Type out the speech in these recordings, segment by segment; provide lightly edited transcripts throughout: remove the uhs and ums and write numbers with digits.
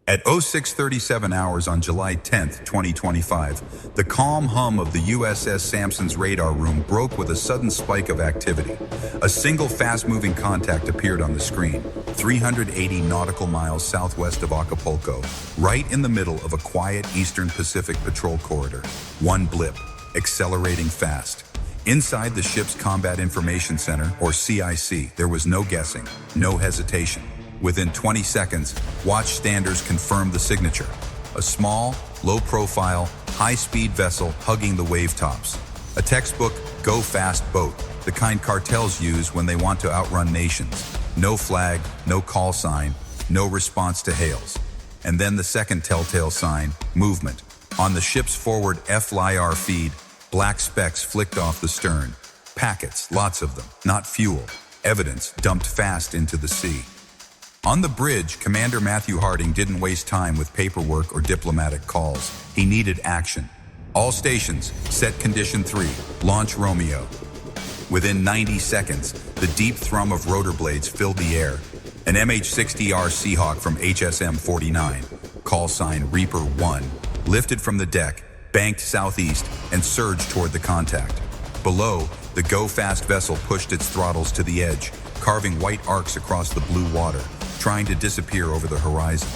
At 06:37 hours on July 10, 2025, the calm hum of the USS Samson's radar room broke with a sudden spike of activity. A single fast-moving contact appeared on the screen, 380 nautical miles southwest of Acapulco, right in the middle of a quiet Eastern Pacific patrol corridor. One blip, accelerating fast. Inside the ship's Combat Information Center, or CIC, there was no guessing, no hesitation. Within 20 seconds, watchstanders confirmed the signature. A small, low-profile, high-speed vessel hugging the wave tops. A textbook, go-fast boat, the kind cartels use when they want to outrun nations. No flag, no call sign, no response to hails. And then the second telltale sign, movement. On the ship's forward FLIR feed, black specks flicked off the stern. Packets, lots of them, not fuel. Evidence dumped fast into the sea. On the bridge, Commander Matthew Harding didn't waste time with paperwork or diplomatic calls. He needed action. All stations, set condition 3, launch Romeo. Within 90 seconds, the deep thrum of rotor blades filled the air. An MH-60R Seahawk from HSM 49, call sign Reaper 1, lifted from the deck, banked southeast, and surged toward the contact. Below, the go-fast vessel pushed its throttles to the edge, carving white arcs across the blue water, trying to disappear over the horizon.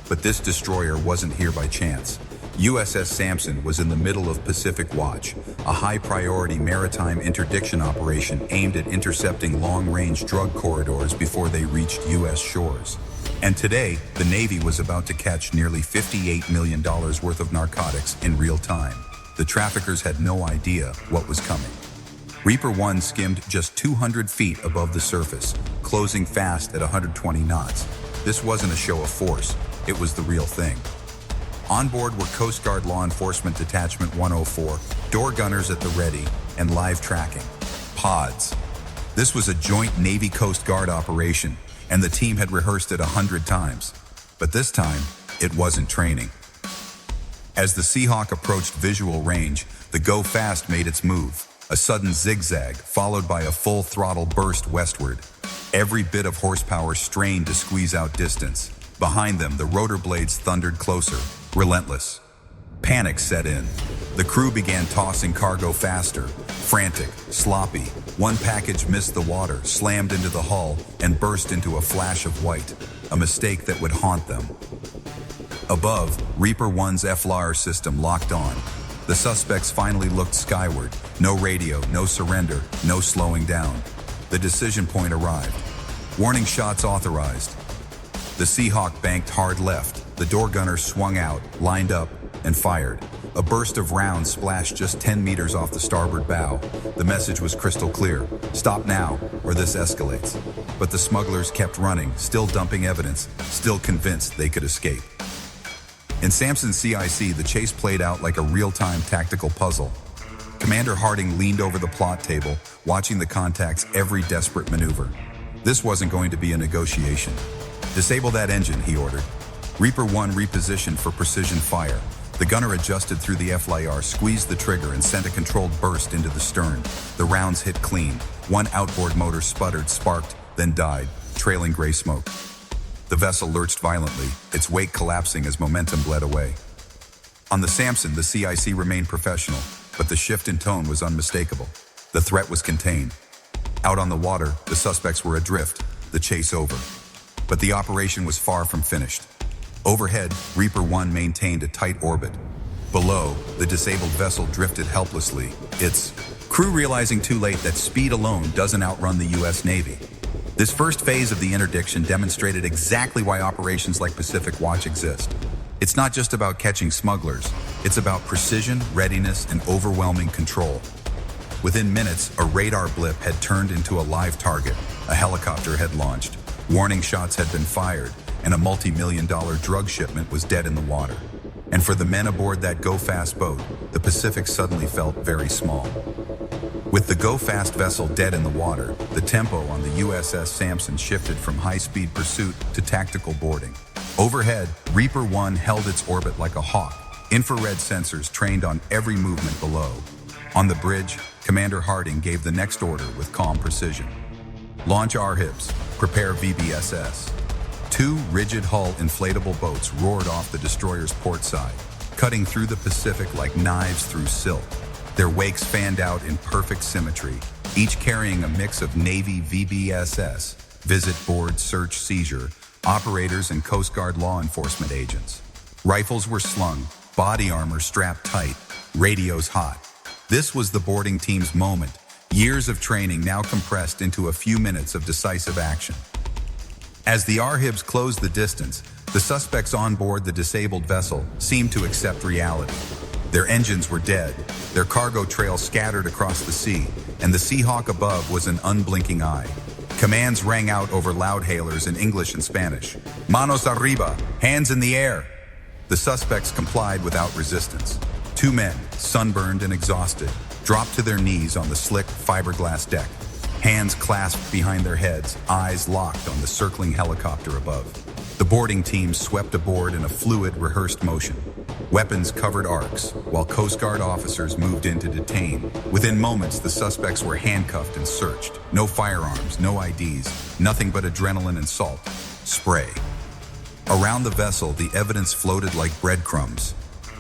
But this destroyer wasn't here by chance. USS Samson was in the middle of Pacific Watch, a high-priority maritime interdiction operation aimed at intercepting long-range drug corridors before they reached U.S. shores. And today, the Navy was about to catch nearly $58 million worth of narcotics in real time. The traffickers had no idea what was coming. Reaper 1 skimmed just 200 feet above the surface, closing fast at 120 knots. This wasn't a show of force, it was the real thing. On board were Coast Guard Law Enforcement Detachment 104, door gunners at the ready, and live tracking. Pods. This was a joint Navy Coast Guard operation, and the team had rehearsed it 100 times. But this time, it wasn't training. As the Seahawk approached visual range, the Go Fast made its move. A sudden zigzag, followed by a full throttle burst westward. Every bit of horsepower strained to squeeze out distance. Behind them, the rotor blades thundered closer, relentless. Panic set in. The crew began tossing cargo faster, frantic, sloppy. One package missed the water, slammed into the hull, and burst into a flash of white, a mistake that would haunt them. Above, Reaper 1's FLIR system locked on. The suspects finally looked skyward. No radio, no surrender, no slowing down. The decision point arrived. Warning shots authorized. The Seahawk banked hard left. The door gunner swung out, lined up, and fired. A burst of rounds splashed just 10 meters off the starboard bow. The message was crystal clear. Stop now, or this escalates. But the smugglers kept running, still dumping evidence, still convinced they could escape. In Samson CIC, the chase played out like a real-time tactical puzzle. Commander Harding leaned over the plot table, watching the contact's every desperate maneuver. This wasn't going to be a negotiation. Disable that engine, he ordered. Reaper 1 repositioned for precision fire. The gunner adjusted through the FLIR, squeezed the trigger, and sent a controlled burst into the stern. The rounds hit clean. One outboard motor sputtered, sparked, then died, trailing gray smoke. The vessel lurched violently, its wake collapsing as momentum bled away. On the Samson, the CIC remained professional, but the shift in tone was unmistakable. The threat was contained. Out on the water, the suspects were adrift, the chase over. But the operation was far from finished. Overhead, Reaper 1 maintained a tight orbit. Below, the disabled vessel drifted helplessly, its crew realizing too late that speed alone doesn't outrun the U.S. Navy. This first phase of the interdiction demonstrated exactly why operations like Pacific Watch exist. It's not just about catching smugglers, it's about precision, readiness, and overwhelming control. Within minutes, a radar blip had turned into a live target, a helicopter had launched, warning shots had been fired, and a multi-million-dollar drug shipment was dead in the water. And for the men aboard that go-fast boat, the Pacific suddenly felt very small. With the go-fast vessel dead in the water, the tempo on the USS Samson shifted from high-speed pursuit to tactical boarding. Overhead, Reaper 1 held its orbit like a hawk, infrared sensors trained on every movement below. On the bridge, Commander Harding gave the next order with calm precision. Launch RHIPs, prepare VBSS. Two rigid-hull inflatable boats roared off the destroyer's port side, cutting through the Pacific like knives through silk. Their wakes fanned out in perfect symmetry, each carrying a mix of Navy VBSS, visit board search seizure, operators and Coast Guard law enforcement agents. Rifles were slung, body armor strapped tight, radios hot. This was the boarding team's moment, years of training now compressed into a few minutes of decisive action. As the RHIBs closed the distance, the suspects on board the disabled vessel seemed to accept reality. Their engines were dead, their cargo trail scattered across the sea, and the Seahawk above was an unblinking eye. Commands rang out over loudhailers in English and Spanish. Manos arriba, hands in the air. The suspects complied without resistance. Two men, sunburned and exhausted, dropped to their knees on the slick fiberglass deck, hands clasped behind their heads, eyes locked on the circling helicopter above. The boarding team swept aboard in a fluid, rehearsed motion. Weapons covered arcs, while Coast Guard officers moved in to detain. Within moments, the suspects were handcuffed and searched. No firearms, no IDs, nothing but adrenaline and salt. Spray. Around the vessel, the evidence floated like breadcrumbs.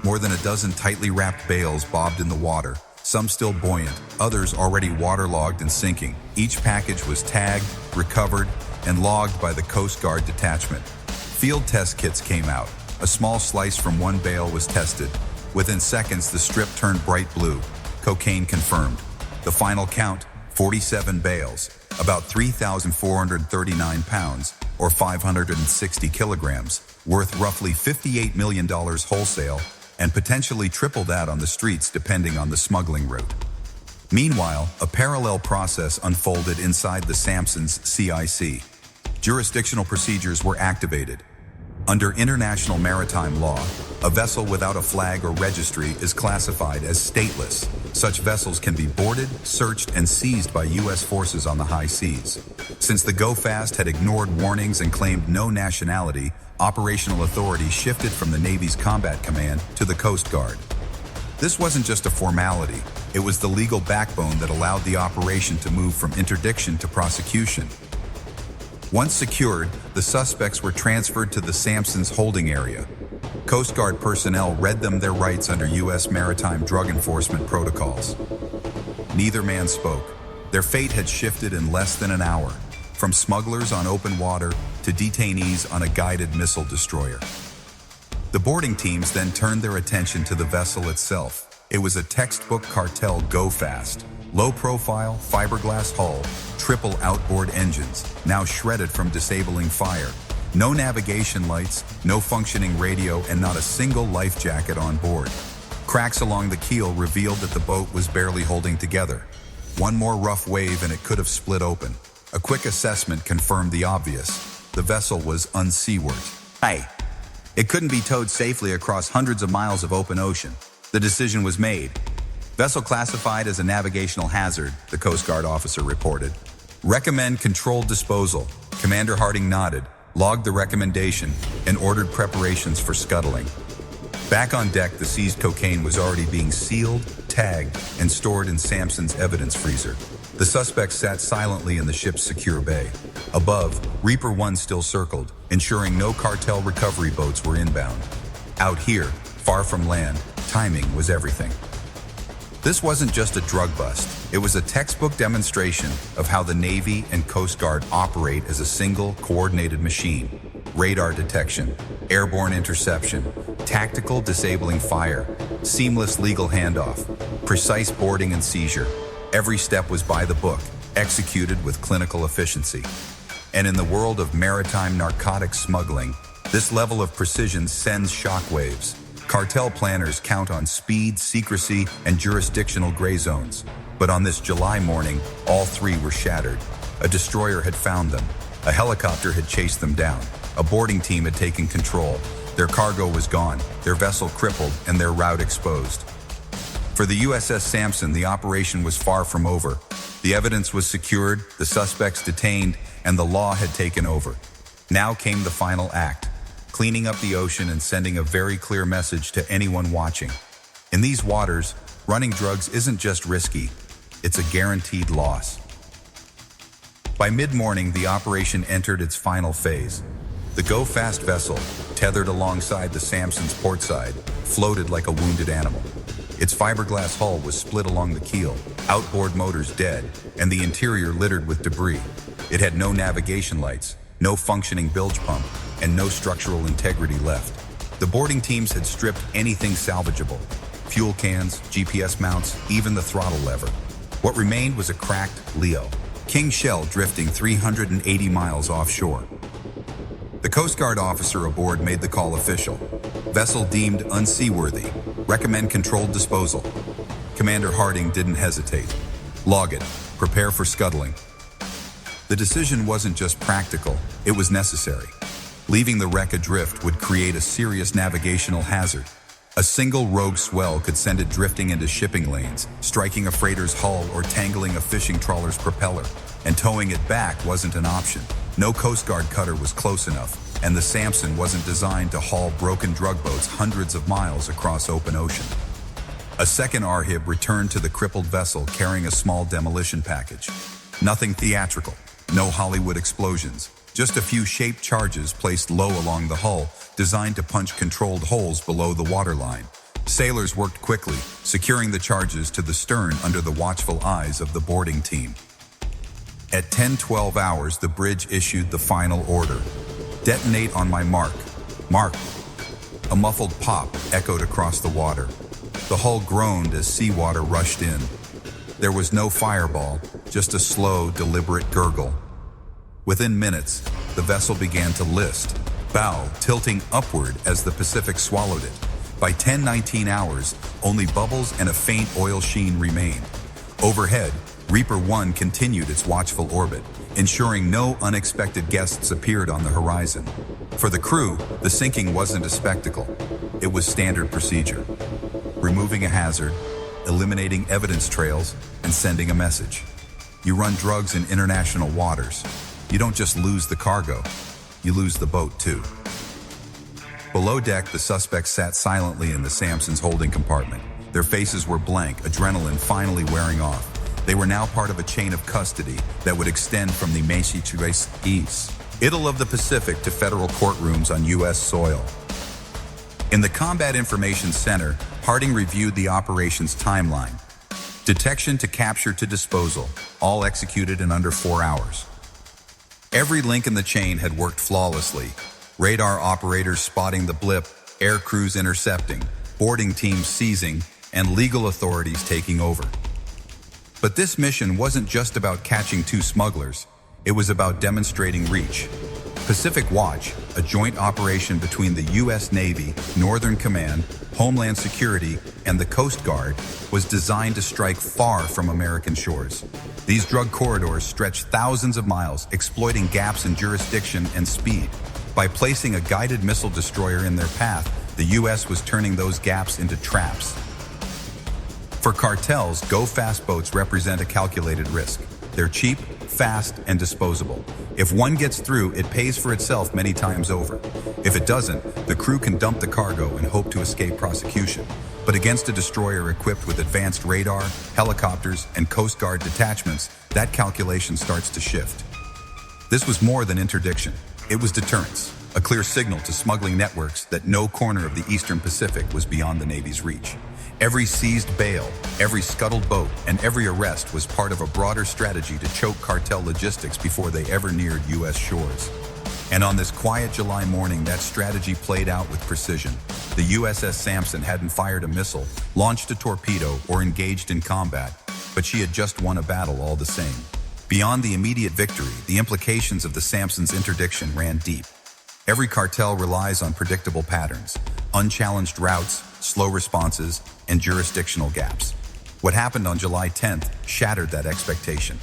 More than a dozen tightly wrapped bales bobbed in the water, some still buoyant, others already waterlogged and sinking. Each package was tagged, recovered, and logged by the Coast Guard detachment. Field test kits came out. A small slice from one bale was tested. Within seconds, the strip turned bright blue. Cocaine confirmed. The final count, 47 bales, about 3,439 pounds, or 560 kilograms, worth roughly $58 million wholesale, and potentially triple that on the streets depending on the smuggling route. Meanwhile, a parallel process unfolded inside the Samson's CIC. Jurisdictional procedures were activated. Under international maritime law, a vessel without a flag or registry is classified as stateless. Such vessels can be boarded, searched, and seized by U.S. forces on the high seas. Since the Go Fast had ignored warnings and claimed no nationality, operational authority shifted from the Navy's Combat Command to the Coast Guard. This wasn't just a formality, it was the legal backbone that allowed the operation to move from interdiction to prosecution. Once secured, the suspects were transferred to the Samson's holding area. Coast Guard personnel read them their rights under U.S. maritime drug enforcement protocols. Neither man spoke. Their fate had shifted in less than an hour, from smugglers on open water to detainees on a guided missile destroyer. The boarding teams then turned their attention to the vessel itself. It was a textbook Cartel Go Fast. Low-profile, fiberglass hull, triple outboard engines, now shredded from disabling fire. No navigation lights, no functioning radio, and not a single life jacket on board. Cracks along the keel revealed that the boat was barely holding together. One more rough wave and it could have split open. A quick assessment confirmed the obvious. The vessel was unseaworthy. It couldn't be towed safely across hundreds of miles of open ocean. The decision was made. Vessel classified as a navigational hazard, the Coast Guard officer reported. Recommend controlled disposal. Commander Harding nodded, logged the recommendation, and ordered preparations for scuttling. Back on deck, the seized cocaine was already being sealed, tagged, and stored in Samson's evidence freezer. The suspects sat silently in the ship's secure bay. Above, Reaper 1 still circled, ensuring no cartel recovery boats were inbound. Out here, far from land, timing was everything. This wasn't just a drug bust. It was a textbook demonstration of how the Navy and Coast Guard operate as a single, coordinated machine. Radar detection, airborne interception, tactical disabling fire, seamless legal handoff, precise boarding and seizure. Every step was by the book, executed with clinical efficiency. And in the world of maritime narcotics smuggling, this level of precision sends shockwaves. Cartel planners count on speed, secrecy, and jurisdictional gray zones. But on this July morning, all three were shattered. A destroyer had found them. A helicopter had chased them down. A boarding team had taken control. Their cargo was gone, their vessel crippled, and their route exposed. For the USS Samson, the operation was far from over. The evidence was secured, the suspects detained, and the law had taken over. Now came the final act. Cleaning up the ocean and sending a very clear message to anyone watching. In these waters, running drugs isn't just risky, it's a guaranteed loss. By mid-morning, the operation entered its final phase. The go-fast vessel, tethered alongside the Samson's portside, floated like a wounded animal. Its fiberglass hull was split along the keel, outboard motors dead, and the interior littered with debris. It had no navigation lights, no functioning bilge pump, and no structural integrity left. The boarding teams had stripped anything salvageable: fuel cans, GPS mounts, even the throttle lever. What remained was a cracked Leo, king shell drifting 380 miles offshore. The Coast Guard officer aboard made the call official. Vessel deemed unseaworthy. Recommend controlled disposal. Commander Harding didn't hesitate. Log it. Prepare for scuttling. The decision wasn't just practical, it was necessary. Leaving the wreck adrift would create a serious navigational hazard. A single rogue swell could send it drifting into shipping lanes, striking a freighter's hull or tangling a fishing trawler's propeller. And towing it back wasn't an option. No Coast Guard cutter was close enough, and the Samson wasn't designed to haul broken drug boats hundreds of miles across open ocean. A second RHIB returned to the crippled vessel carrying a small demolition package. Nothing theatrical, no Hollywood explosions, just a few shaped charges placed low along the hull, designed to punch controlled holes below the waterline. Sailors worked quickly, securing the charges to the stern under the watchful eyes of the boarding team. At 10:12 hours, the bridge issued the final order. Detonate on my mark. Mark. A muffled pop echoed across the water. The hull groaned as seawater rushed in. There was no fireball, just a slow, deliberate gurgle. Within minutes, the vessel began to list, bow tilting upward as the Pacific swallowed it. By 10:19 hours, only bubbles and a faint oil sheen remained. Overhead, Reaper 1 continued its watchful orbit, ensuring no unexpected guests appeared on the horizon. For the crew, the sinking wasn't a spectacle. It was standard procedure. Removing a hazard, eliminating evidence trails, and sending a message. You run drugs in international waters. You don't just lose the cargo, you lose the boat too. Below deck, the suspects sat silently in the Samson's holding compartment. Their faces were blank, adrenaline finally wearing off. They were now part of a chain of custody that would extend from the East, Idyll of the Pacific to federal courtrooms on U.S. soil. In the Combat Information Center, Harding reviewed the operation's timeline. Detection to capture to disposal, all executed in under 4 hours. Every link in the chain had worked flawlessly. Radar operators spotting the blip, air crews intercepting, boarding teams seizing, and legal authorities taking over. But this mission wasn't just about catching 2 smugglers. It was about demonstrating reach. Pacific Watch, a joint operation between the U.S. Navy, Northern Command, Homeland Security, and the Coast Guard, was designed to strike far from American shores. These drug corridors stretched thousands of miles, exploiting gaps in jurisdiction and speed. By placing a guided missile destroyer in their path, the U.S. was turning those gaps into traps. For cartels, go-fast boats represent a calculated risk. They're cheap, fast, and disposable. If one gets through, it pays for itself many times over. If it doesn't, the crew can dump the cargo and hope to escape prosecution. But against a destroyer equipped with advanced radar, helicopters, and Coast Guard detachments, that calculation starts to shift. This was more than interdiction. It was deterrence, a clear signal to smuggling networks that no corner of the Eastern Pacific was beyond the Navy's reach. Every seized bale, every scuttled boat, and every arrest was part of a broader strategy to choke cartel logistics before they ever neared U.S. shores. And on this quiet July morning, that strategy played out with precision. The USS Samson hadn't fired a missile, launched a torpedo, or engaged in combat, but she had just won a battle all the same. Beyond the immediate victory, the implications of the Samson's interdiction ran deep. Every cartel relies on predictable patterns, unchallenged routes, slow responses, and jurisdictional gaps. What happened on July 10th shattered that expectation.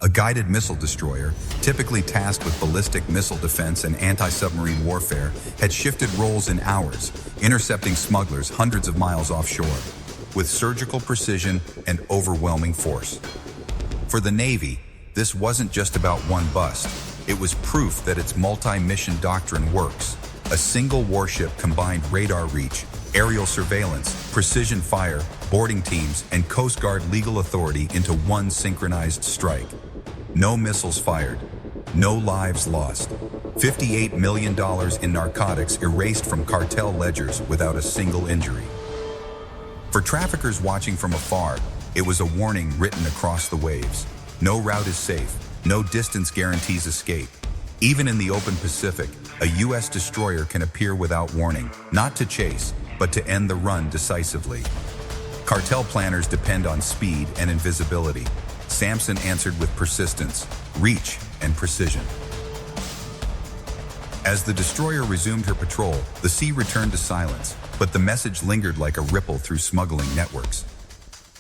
A guided missile destroyer, typically tasked with ballistic missile defense and anti-submarine warfare, had shifted roles in hours, intercepting smugglers hundreds of miles offshore, with surgical precision and overwhelming force. For the Navy, this wasn't just about one bust. It was proof that its multi-mission doctrine works. A single warship combined radar reach, aerial surveillance, precision fire, boarding teams, and Coast Guard legal authority into one synchronized strike. No missiles fired, no lives lost. $58 million in narcotics erased from cartel ledgers without a single injury. For traffickers watching from afar, it was a warning written across the waves. No route is safe. No distance guarantees escape. Even in the open Pacific, a U.S. destroyer can appear without warning, not to chase, but to end the run decisively. Cartel planners depend on speed and invisibility. Samson answered with persistence, reach, and precision. As the destroyer resumed her patrol, the sea returned to silence, but the message lingered like a ripple through smuggling networks.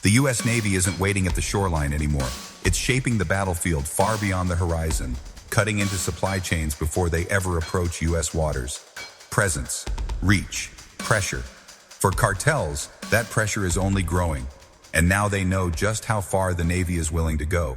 The U.S. Navy isn't waiting at the shoreline anymore. It's shaping the battlefield far beyond the horizon, cutting into supply chains before they ever approach U.S. waters. Presence, reach, pressure. For cartels, that pressure is only growing, and now they know just how far the Navy is willing to go.